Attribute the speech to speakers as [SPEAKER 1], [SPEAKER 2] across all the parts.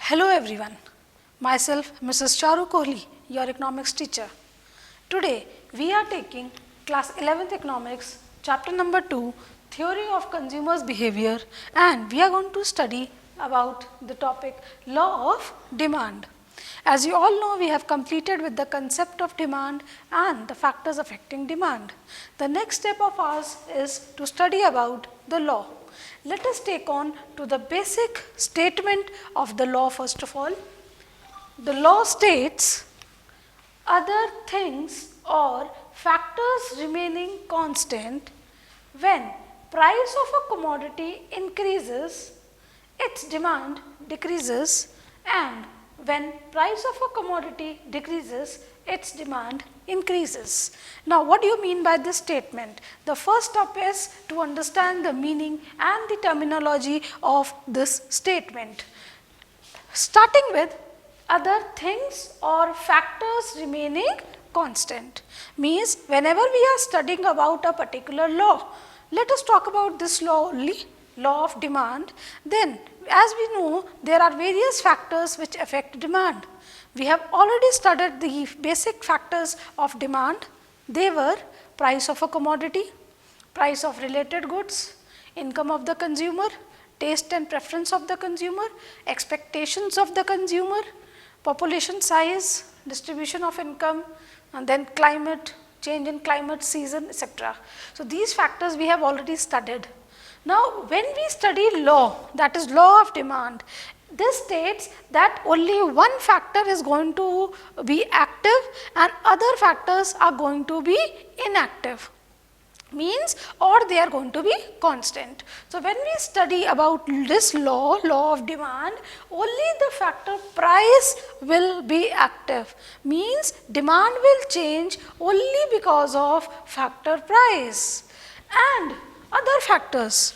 [SPEAKER 1] Hello everyone, myself Mrs. Charu Kohli, your economics teacher. Today we are taking class 11th economics, chapter number 2, theory of consumers behavior, and we are going to study about the topic law of demand. As you all know, we have completed with the concept of demand and the factors affecting demand. The next step of ours is to study about the law. Let us take on to the basic statement of the law first of all. The law states, other things or factors remaining constant, when price of a commodity increases, its demand decreases, and when price of a commodity decreases, its demand increases. Now, what do you mean by this statement? The first step is to understand the meaning and the terminology of this statement. Starting with other things or factors remaining constant means whenever we are studying about a particular law, let us talk about this law only, law of demand. Then as we know, there are various factors which affect demand. We have already studied the basic factors of demand. They were price of a commodity, price of related goods, income of the consumer, taste and preference of the consumer, expectations of the consumer, population size, distribution of income, and then climate, change in climate, season, etc. So, these factors we have already studied. Now, when we study law, that is law of demand, this states that only one factor is going to be active and other factors are going to be inactive, means or they are going to be constant. So, when we study about this law, law of demand, only the factor price will be active, means demand will change only because of factor price. And other factors,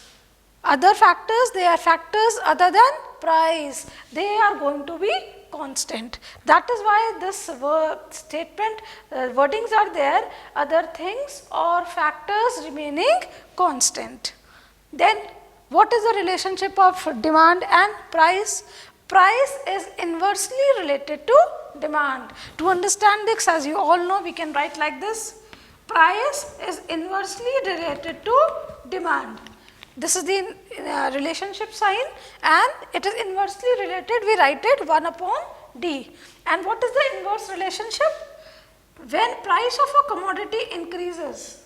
[SPEAKER 1] they are factors other than price, they are going to be constant. That is why this statement wordings are there, other things or factors remaining constant. Then what is the relationship of demand and price? Price is inversely related to demand. To understand this, as you all know, we can write like this, price is inversely related to demand. This is the relationship sign and it is inversely related, we write it 1 upon D. And what is the inverse relationship? When price of a commodity increases,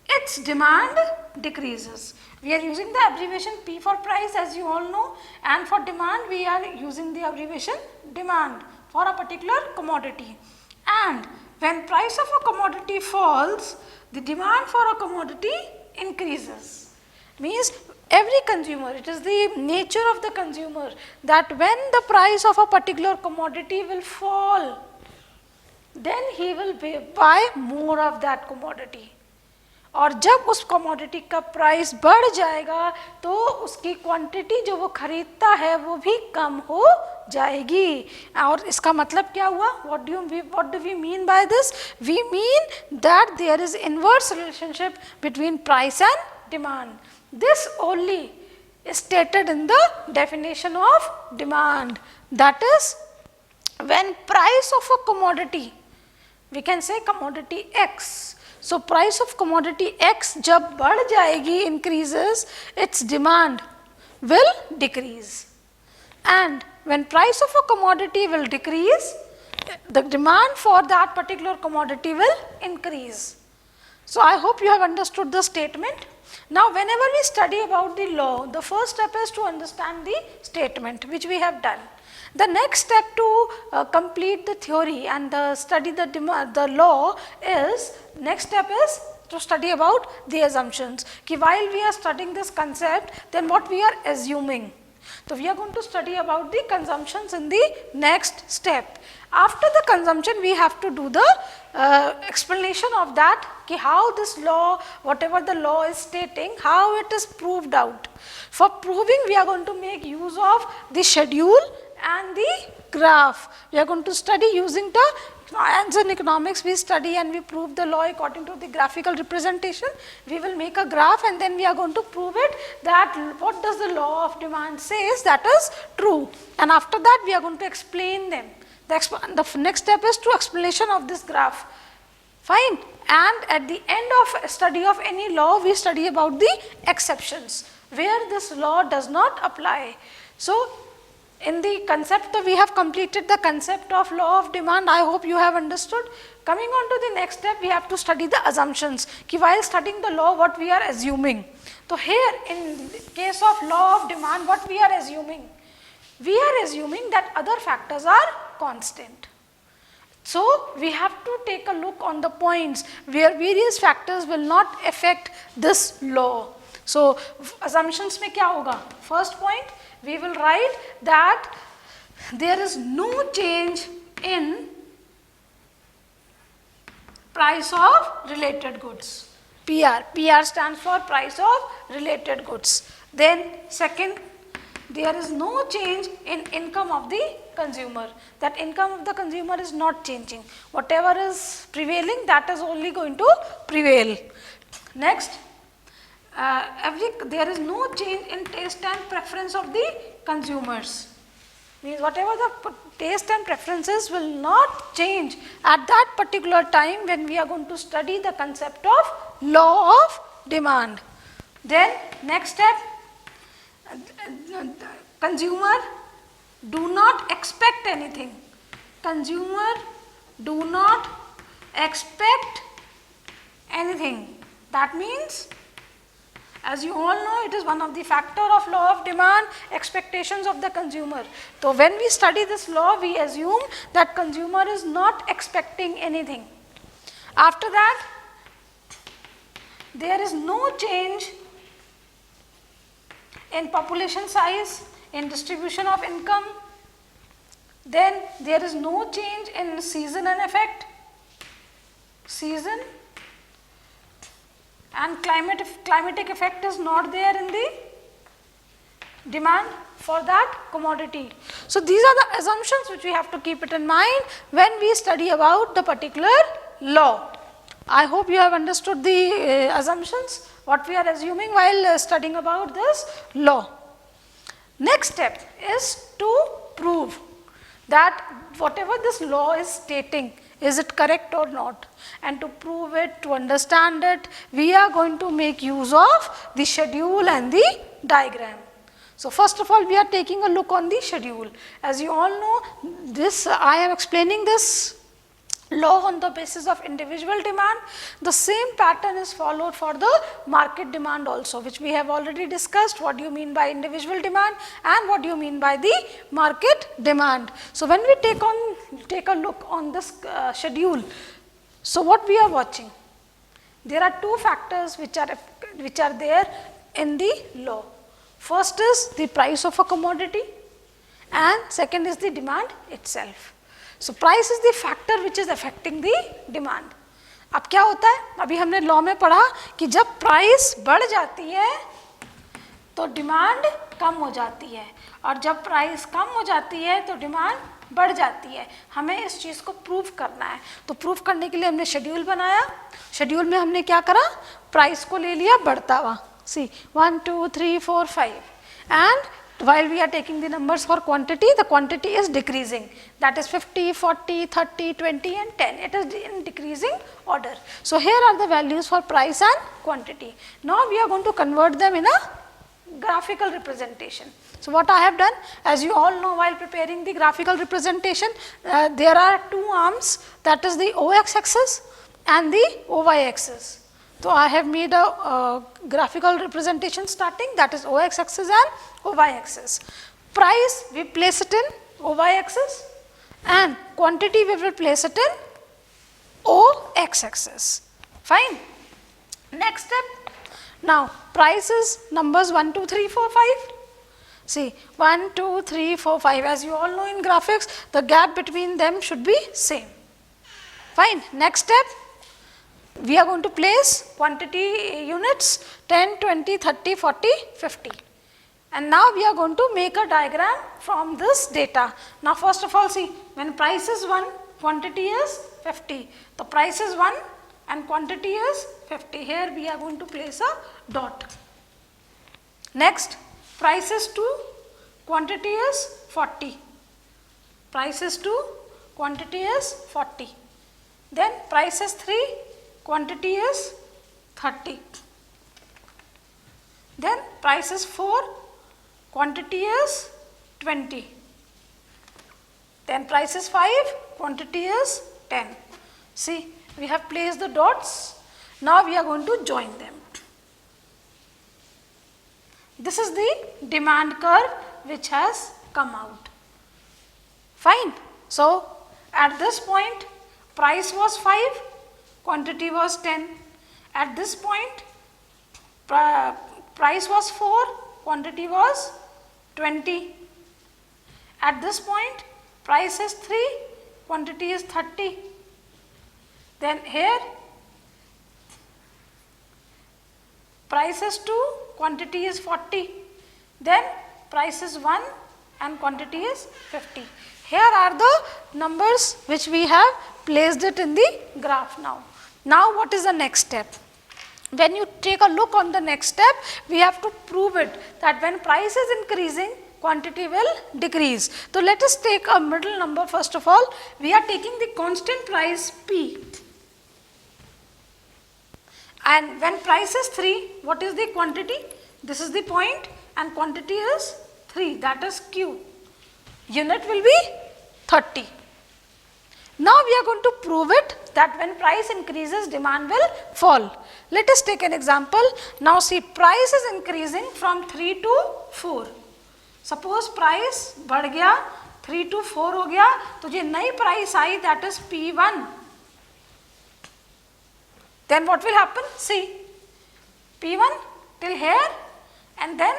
[SPEAKER 1] its demand decreases. We are using the abbreviation P for price, as you all know, and for demand we are using the abbreviation demand for a particular commodity. And when price of a commodity falls, the demand for a commodity increases, means every consumer, it is the nature of the consumer that when the price of a particular commodity will fall, then he will buy more of that commodity. और जब उस commodity का price बढ़ जाएगा तो उसकी quantity जो वो खरीदता है वो भी कम हो जाएगी. और इसका मतलब क्या हुआ? What do we mean by this? We mean that there is inverse relationship between price and demand. This only is stated in the definition of demand. That is, when price of a commodity, we can say commodity X. So, price of commodity X जब बढ़ जाएगी, increases, its demand will decrease. And when price of a commodity will decrease, the demand for that particular commodity will increase. So, I hope you have understood the statement. Now, whenever we study about the law, the first step is to understand the statement, which we have done. The next step to complete the theory and study the law is, next step is to study about the assumptions. Ki while we are studying this concept, then what we are assuming. So, we are going to study about the consumptions in the next step. After the consumption, we have to do the explanation of that, ki how this law, whatever the law is stating, how it is proved out. For proving, we are going to make use of the schedule and the graph. We are going to study using the As in economics, we study and we prove the law according to the graphical representation. We will make a graph and then we are going to prove it that what does the law of demand says that is true. And after that, we are going to explain them. The next step is to explanation of this graph. Fine. And at the end of study of any law, we study about the exceptions where this law does not apply. So, in the concept, we have completed the concept of law of demand. I hope you have understood. Coming on to the next step, we have to study the assumptions. Ki while studying the law, what we are assuming. So here, in case of law of demand, what we are assuming? We are assuming that other factors are constant. So we have to take a look on the points where various factors will not affect this law. So assumptions mein kya hoga? First point, we will write that there is no change in price of related goods. PR. PR stands for price of related goods. Then second, there is no change in income of the consumer. That income of the consumer is not changing. Whatever is prevailing, that is only going to prevail. Next, there is no change in taste and preference of the consumers. Means whatever the taste and preferences will not change at that particular time when we are going to study the concept of law of demand. Then next step, consumer do not expect anything. Consumer do not expect anything. That means, as you all know, it is one of the factor of law of demand, expectations of the consumer. So when we study this law, we assume that consumer is not expecting anything. After that, there is no change in population size, in distribution of income. Then there is no change in season and effect. Season and climatic effect is not there in the demand for that commodity. So these are the assumptions which we have to keep it in mind when we study about the particular law. I hope you have understood the assumptions, what we are assuming while studying about this law. Next step is to prove that whatever this law is stating, is it correct or not? And to prove it, to understand it, we are going to make use of the schedule and the diagram. So first of all, we are taking a look on the schedule. As you all know, this I am explaining this law on the basis of individual demand. The same pattern is followed for the market demand also, which we have already discussed. What do you mean by individual demand and what do you mean by the market demand? So when we take a look on this schedule, so what we are watching? There are two factors which are there in the law. First is the price of a commodity and second is the demand itself. So price is the factor which is affecting the demand. अब क्या होता है, अभी हमने law में पढ़ा कि जब प्राइस बढ़ जाती है तो डिमांड कम हो जाती है और जब प्राइस कम हो जाती है तो डिमांड बढ़ जाती है. हमें इस चीज़ को प्रूव करना है. तो प्रूव करने के लिए हमने शेड्यूल बनाया. शेड्यूल में हमने क्या करा, प्राइस को ले लिया बढ़ता हुआ. सी 1 2 3 4 5 and while we are taking the numbers for quantity, the quantity is decreasing. That is 50, 40, 30, 20 and 10. It is in decreasing order. So here are the values for price and quantity. Now we are going to convert them in a graphical representation. So what I have done, as you all know while preparing the graphical representation, there are two arms, that is the OX axis and the OY axis. So I have made a graphical representation starting, that is OX axis and OY axis. Price we place it in OY axis and quantity we will place it in OX axis. Fine. Next step. Now price is numbers 1 2 3 4 5. See 1 2 3 4 5. As you all know in graphics, the gap between them should be same. Fine. Next step. We are going to place quantity units 10, 20, 30, 40, 50. And now we are going to make a diagram from this data. Now first of all, see, when price is 1, quantity is 50. The price is 1 and quantity is 50. Here we are going to place a dot. Next, price is 2, quantity is 40. Price is 2, quantity is 40. Then price is 3, quantity is 30. Then price is 4, quantity is 20. Then price is 5, quantity is 10. See, we have placed the dots. Now we are going to join them. This is the demand curve which has come out. Fine. So, at this point, price was 5, quantity was 10. At this point, price was 4, quantity was 20. At this point, price is 3, quantity is 30. Then here, price is 2, quantity is 40. Then price is 1 and quantity is 50. Here are the numbers which we have placed it in the graph now. Now what is the next step? When you take a look on the next step, we have to prove it that when price is increasing, quantity will decrease. So let us take a middle number first of all. We are taking the constant price P. And when price is 3, what is the quantity? This is the point and quantity is 3, that is Q. Unit will be 30. Now we are going to prove it that when price increases, demand will fall. Let us take an example. Now see, price is increasing from 3 to 4. Suppose price बढ़ गया 3 to 4 हो गया, तो ये नई price I, that is P1. Then what will happen? See, P1 till here and then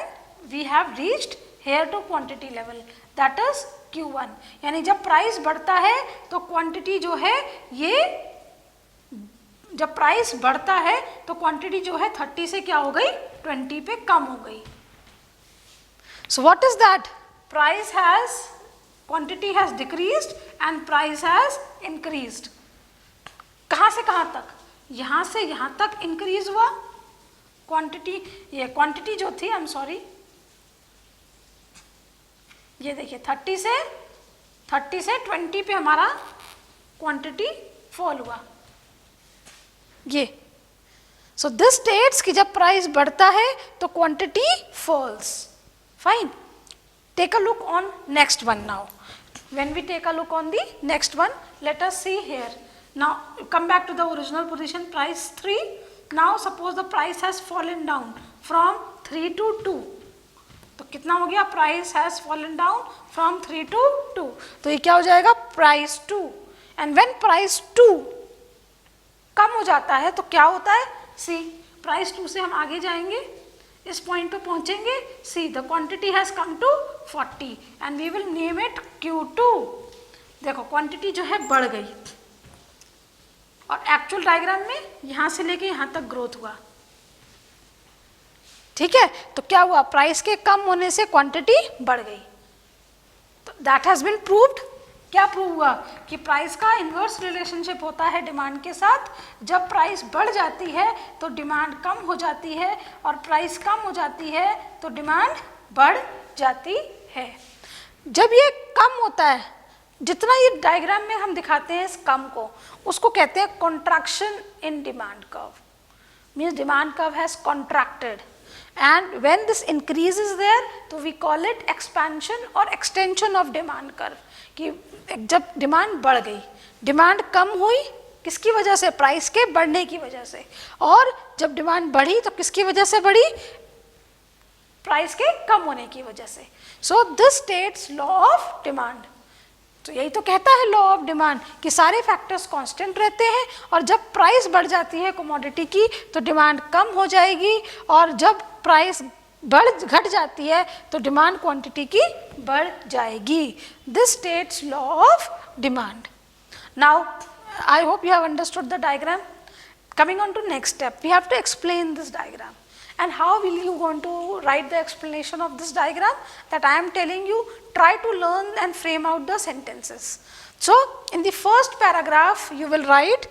[SPEAKER 1] we have reached here to quantity level, that is Q1. यानी जब price बढ़ता है तो क्वांटिटी जो है ये, जब प्राइस बढ़ता है तो क्वांटिटी जो है 30 से क्या हो गई, 20 पे कम हो गई. So what is that? Price has, quantity has decreased and price has increased. कहाँ से कहाँ तक? यहाँ से यहाँ तक इंक्रीज हुआ क्वांटिटी. ये क्वांटिटी जो थी, आई एम सॉरी, ये देखिए 30 से 20 पे हमारा क्वांटिटी फॉल हुआ. ये सो दिस स्टेट्स कि जब प्राइस बढ़ता है तो quantity falls. Fine. Take a look on next one now. When we take a look on the next one, let us see here. Now come back to the original position, price 3. Now suppose the price has fallen down from 3 to 2. तो कितना हो गया? Price has fallen down from 3 to 2. तो ये क्या हो जाएगा? Price 2. And when price 2 कम हो जाता है तो क्या होता है? सी, प्राइस 2 से हम आगे जाएंगे, इस पॉइंट पे पहुंचेंगे. See, the quantity has come to 40 and we will name it Q2. देखो क्वांटिटी जो है बढ़ गई और एक्चुअल डायग्राम में यहां से लेके यहां तक ग्रोथ हुआ. ठीक है, तो क्या हुआ? प्राइस के कम होने से क्वांटिटी बढ़ गई. तो दैट हैज बीन प्रूव्ड. क्या प्रूव हुआ? कि प्राइस का इन्वर्स रिलेशनशिप होता है डिमांड के साथ. जब प्राइस बढ़ जाती है तो डिमांड कम हो जाती है और प्राइस कम हो जाती है तो डिमांड बढ़ जाती है. जब ये कम होता है, जितना ये डायग्राम में हम दिखाते हैं इस कम को, उसको कहते हैं contraction in demand curve. Means demand curve has contracted. And when this increase is there, तो we call it expansion और extension of demand curve. कि जब डिमांड बढ़ गई, डिमांड कम हुई किसकी वजह से? प्राइस के बढ़ने की वजह से. और जब डिमांड बढ़ी तो किसकी वजह से बढ़ी? प्राइस के कम होने की वजह से. So this states law of demand. तो यही तो कहता है लॉ ऑफ डिमांड कि सारे फैक्टर्स कांस्टेंट रहते हैं और जब प्राइस बढ़ जाती है कमोडिटी की तो डिमांड कम हो जाएगी और जब प्राइस घट जाती है तो डिमांड क्वांटिटी की बढ़ जाएगी. This states law of demand. Now I hope you have understood the diagram. Coming on to next step, we have to explain this diagram. And how will you going to write the explanation of this diagram? That I am telling you, try to learn and frame out the sentences. So in the first paragraph you will write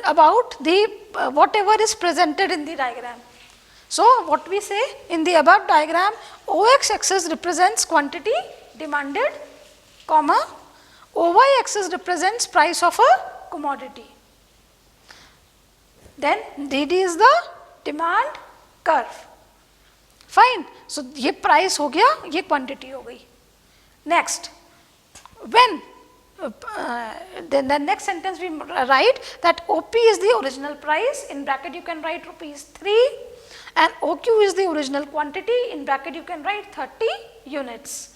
[SPEAKER 1] about the whatever is presented in the diagram. So what we say in the above diagram, OX axis represents quantity demanded, comma, OY axis represents price of a commodity. Then DD is the demand curve. Fine. So ये price हो गया, ये quantity हो गई. Next, when then the next sentence we write that OP is the original price, in bracket you can write ₹3, and OQ is the original quantity, in bracket you can write 30 units.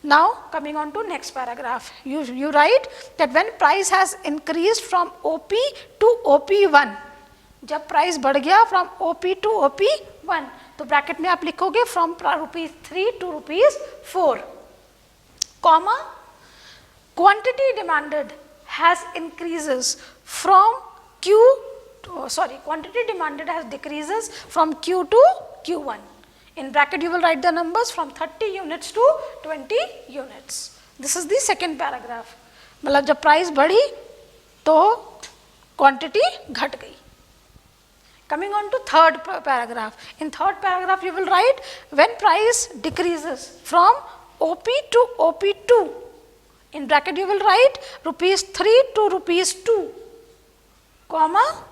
[SPEAKER 1] Now coming on to next paragraph, you write that when price has increased from OP to OP1, जब price बढ़ गया from OP to OP1, तो bracket में आप लिखोगे from ₹3 to ₹4, comma, quantity demanded has increases from quantity demanded has decreases from Q to Q1. In bracket you will write the numbers from 30 units to 20 units. This is the second paragraph. मतलब जब price बढ़ी तो quantity घट गई. Coming on to third paragraph. In third paragraph you will write when price decreases from OP to OP2. In bracket you will write ₹3 to ₹2, comma,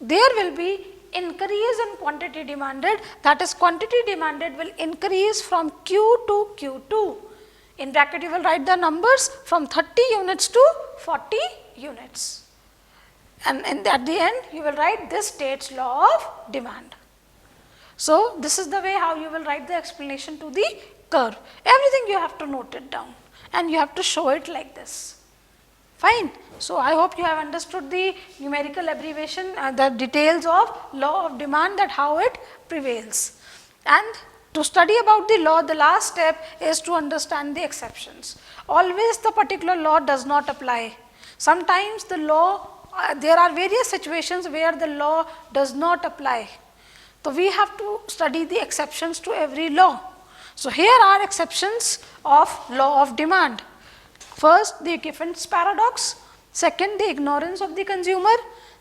[SPEAKER 1] there will be increase in quantity demanded, that is quantity demanded will increase from Q to Q2. In bracket you will write the numbers from 30 units to 40 units. And at the end you will write this states law of demand. So this is the way how you will write the explanation to the curve. Everything you have to note it down and you have to show it like this. Fine. So I hope you have understood the numerical abbreviation, the details of law of demand, that how it prevails. And to study about the law, the last step is to understand the exceptions. Always the particular law does not apply. Sometimes the law, there are various situations where the law does not apply. So we have to study the exceptions to every law. So here are exceptions of law of demand. First, the Giffin's paradox. Second, the ignorance of the consumer.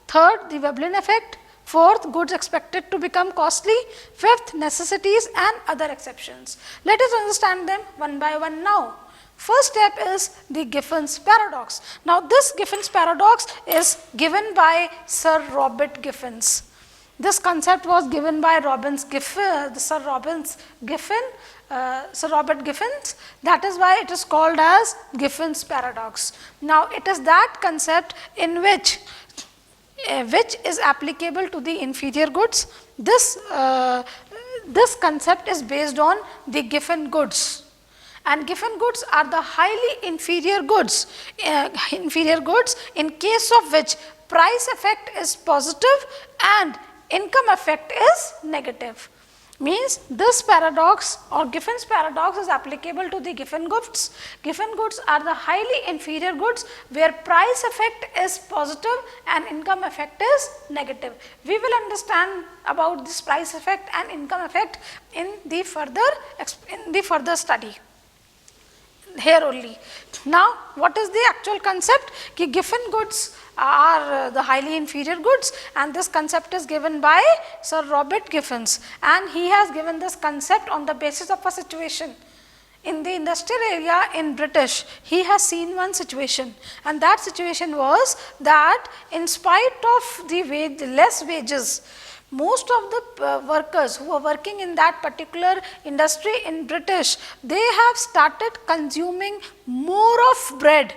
[SPEAKER 1] Third, the Veblen effect. Fourth, goods expected to become costly. Fifth, necessities and other exceptions. Let us understand them one by one now. First step is the Giffin's paradox. Now this Giffin's paradox is given by Sir Robert Giffins. This concept was given by Sir Robert Giffins. That is why it is called as Giffin's paradox. Now it is that concept in which is applicable to the inferior goods. This concept is based on the Giffen goods. And Giffen goods are the highly inferior goods in case of which price effect is positive and income effect is negative. Means this paradox or Giffin's paradox is applicable to the Giffen goods. Giffen goods are the highly inferior goods where price effect is positive and income effect is negative. We will understand about this price effect and income effect in the further study. Here only. Now what is the actual concept? Ki Giffen goods are the highly inferior goods, and this concept is given by Sir Robert Giffins, and he has given this concept on the basis of a situation. In the industrial area in British, he has seen one situation, and that situation was that in spite of the less wages, most of the workers who are working in that particular industry in British, they have started consuming more of bread.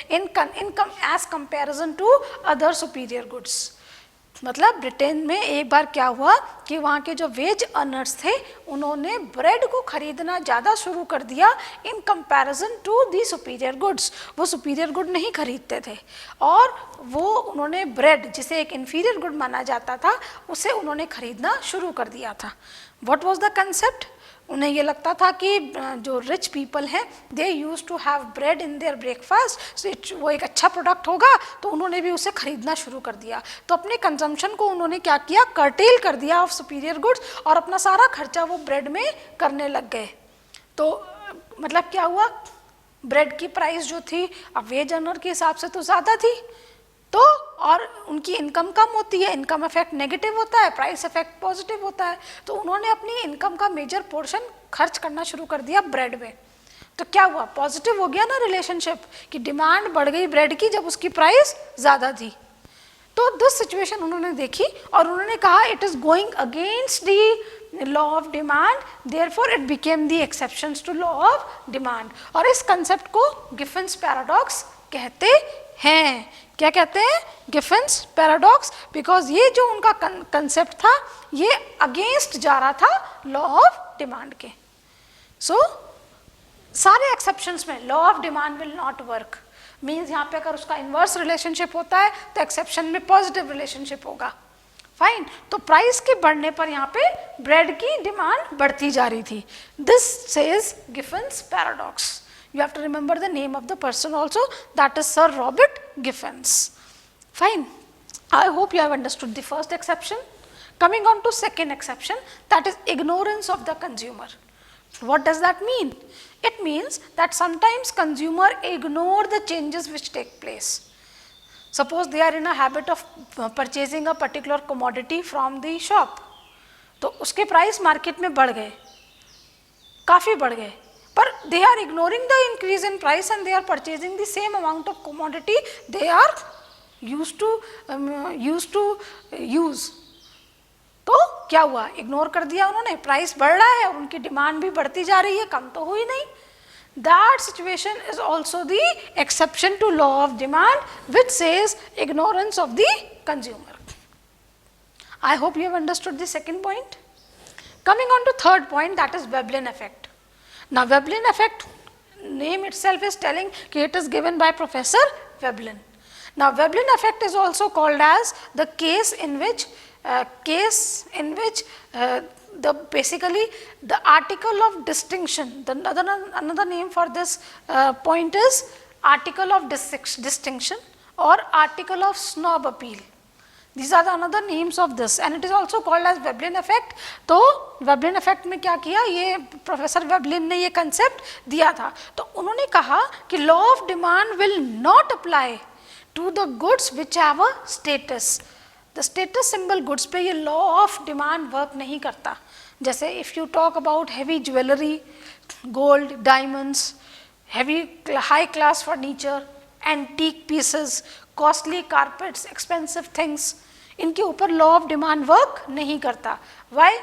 [SPEAKER 1] In as comparison to other superior goods. मतलब Britain में एक बार क्या हुआ कि वहाँ के जो veg earners थे उन्होंने ब्रेड को खरीदना ज़्यादा शुरू कर दिया in comparison to the superior goods. वो सुपीरियर गुड नहीं खरीदते थे और वो उन्होंने ब्रेड, जिसे एक इन्फीरियर गुड माना जाता था, उसे उन्होंने खरीदना शुरू कर दिया था. What was the concept? उन्हें ये लगता था कि जो रिच पीपल हैं they use to have bread in their breakfast, वो एक अच्छा प्रोडक्ट होगा, तो उन्होंने भी उसे खरीदना शुरू कर दिया. तो अपने कंजम्पशन को उन्होंने क्या किया, कर्टेल कर दिया ऑफ सुपीरियर गुड्स और अपना सारा खर्चा वो ब्रेड में करने लग गए. तो मतलब क्या हुआ, ब्रेड की प्राइस जो थी अब वेज अर्नर के हिसाब से तो ज़्यादा थी, तो और उनकी इनकम कम होती है, इनकम इफेक्ट नेगेटिव होता है, प्राइस इफेक्ट पॉजिटिव होता है, तो उन्होंने अपनी इनकम का मेजर पोर्शन खर्च करना शुरू कर दिया ब्रेड में। तो क्या हुआ, पॉजिटिव हो गया ना रिलेशनशिप कि डिमांड बढ़ गई ब्रेड की जब उसकी प्राइस ज़्यादा थी। तो दिस सिचुएशन उन्होंने देखी और उन्होंने कहा it is going against the law of demand, therefore it became the exceptions to law of demand. और इस कंसेप्ट को गिफिन्स पैराडॉक्स कहते हैं। क्या कहते हैं, गिफिन्स पैराडॉक्स, बिकॉज ये जो उनका कंसेप्ट था ये अगेंस्ट जा रहा था लॉ ऑफ डिमांड के। सो सारे एक्सेप्शंस में law of demand will not work, means यहाँ पे अगर उसका इन्वर्स रिलेशनशिप होता है तो एक्सेप्शन में पॉजिटिव रिलेशनशिप होगा। फाइन, तो प्राइस के बढ़ने पर यहाँ पे ब्रेड की डिमांड बढ़ती जा रही थी। This says Giffen's paradox. You have to remember the name of the person also, that is Sir Robert Giffins. Fine, I hope you have understood the first exception. Coming on to second exception, that is ignorance of the consumer. What does that mean? It means that sometimes consumer ignore the changes which take place. Suppose they are in a habit of purchasing a particular commodity from the shop, तो उसके price market में बढ़ गए, काफ़ी बढ़ गए, पर they are ignoring the increase in price and they are purchasing the same amount of commodity they are used to use. तो क्या हुआ, इग्नोर कर दिया उन्होंने, प्राइस बढ़ रहा है और उनकी डिमांड भी बढ़ती जा रही है, कम तो हुई नहीं। That situation is also the exception to law of demand, which says ignorance of the consumer. I hope you have understood the second point. Coming on to third point, that is Veblen effect. Now Veblen effect, name itself is telling that it is given by Professor Veblen. Now Veblen effect is also called as the case in which basically the article of distinction, another name for this point is article of distinction or article of snob appeal. These are the another names of this and it is also called as Veblen effect. तो Veblen effect में क्या किया, ये professor Veblen ने ये concept दिया था। तो उन्होंने कहा कि law of demand will not apply to the goods which have a status. The status symbol goods पे ये लॉ ऑफ डिमांड वर्क नहीं करता। जैसे if you talk about heavy jewellery, gold, diamonds, heavy high class furniture, antique pieces, costly carpets, expensive things, इनके ऊपर law of demand work नहीं करता। Y?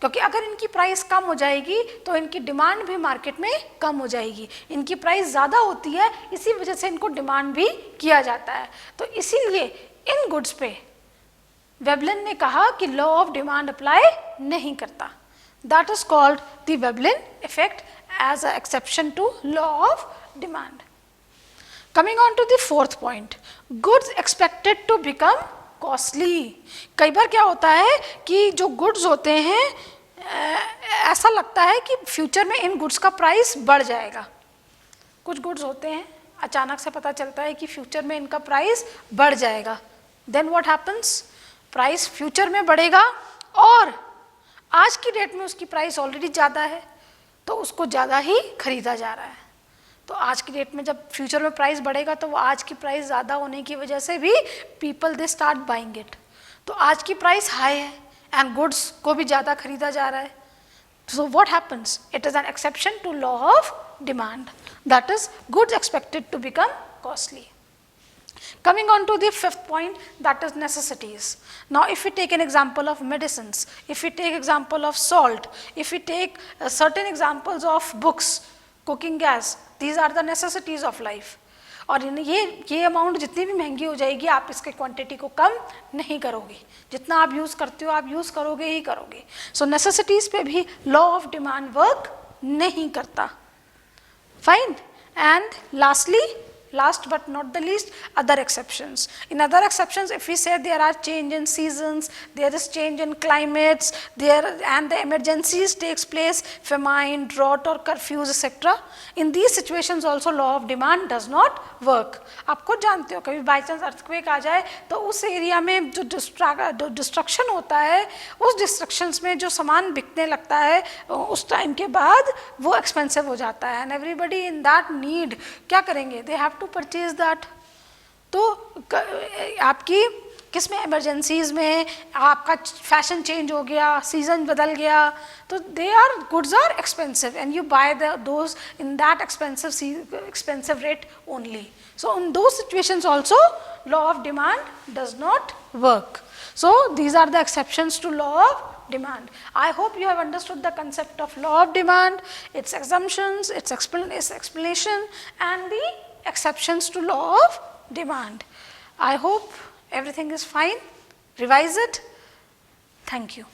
[SPEAKER 1] क्योंकि अगर इनकी प्राइस कम हो जाएगी तो इनकी डिमांड भी मार्केट में कम हो जाएगी। इनकी प्राइस ज़्यादा होती है, इसी वजह से इनको डिमांड भी किया जाता है। तो इसीलिए इन गुड्स पे वेबलिन ने कहा कि लॉ ऑफ डिमांड अप्लाई नहीं करता। That is called the Veblen effect as a exception to law of demand. Coming on to the fourth point, goods expected to become costly. कई बार क्या होता है कि जो गुड्स होते हैं ऐसा लगता है कि फ्यूचर में इन गुड्स का प्राइस बढ़ जाएगा। कुछ गुड्स होते हैं अचानक से पता चलता है कि फ्यूचर में इनका प्राइस बढ़ जाएगा। Then what happens, price future में बढ़ेगा और आज की डेट में उसकी प्राइस ऑलरेडी ज़्यादा है तो उसको ज़्यादा ही खरीदा जा रहा है। तो आज की डेट में जब फ्यूचर में प्राइस बढ़ेगा तो वो आज की प्राइस ज़्यादा होने की वजह से भी people they start buying it. तो आज की प्राइस हाई है एंड गुड्स को भी ज़्यादा खरीदा जा रहा है। So what happens, it is an exception to law of demand, that is goods expected to become costly. Coming on to the fifth point, that is necessities. Now if we take an example of medicines, if we take example of salt, if we take certain examples of books, cooking gas, these are the necessities of life. और ये amount जितनी भी महंगी हो जाएगी आप इसके quantity को कम नहीं करोगे, जितना आप यूज़ करते हो आप यूज़ करोगे ही करोगे। सो नेसेसिटीज़ पे भी लॉ ऑफ डिमांड वर्क नहीं करता। Fine, and lastly last but not the least, other exceptions. In other exceptions, if we say there are change in seasons, there is change in climates, and the emergencies takes place, famine, drought or curfews etc. In these situations also law of demand does not work. आप खुद जानते हो, कभी by chance earthquake आ जाए तो उस area में जो डिस्ट्रक्शन होता है, उस डिस्ट्रक्शंस में जो सामान बिकने लगता है उस टाइम के बाद वो एक्सपेंसिव हो जाता है, and everybody in that need क्या करेंगे, they have to purchase that. तो आपकी किस में, इमरजेंसीज में आपका फैशन चेंज हो गया, सीजन बदल गया, तो they are goods are expensive and you buy those in that expensive rate only. So in those situations also law of demand does not work. So these are the exceptions to law of demand. I hope you have understood the concept of law of demand, its assumptions, its explanation and the exceptions to law of demand. I hope everything is fine. Revise it. Thank you.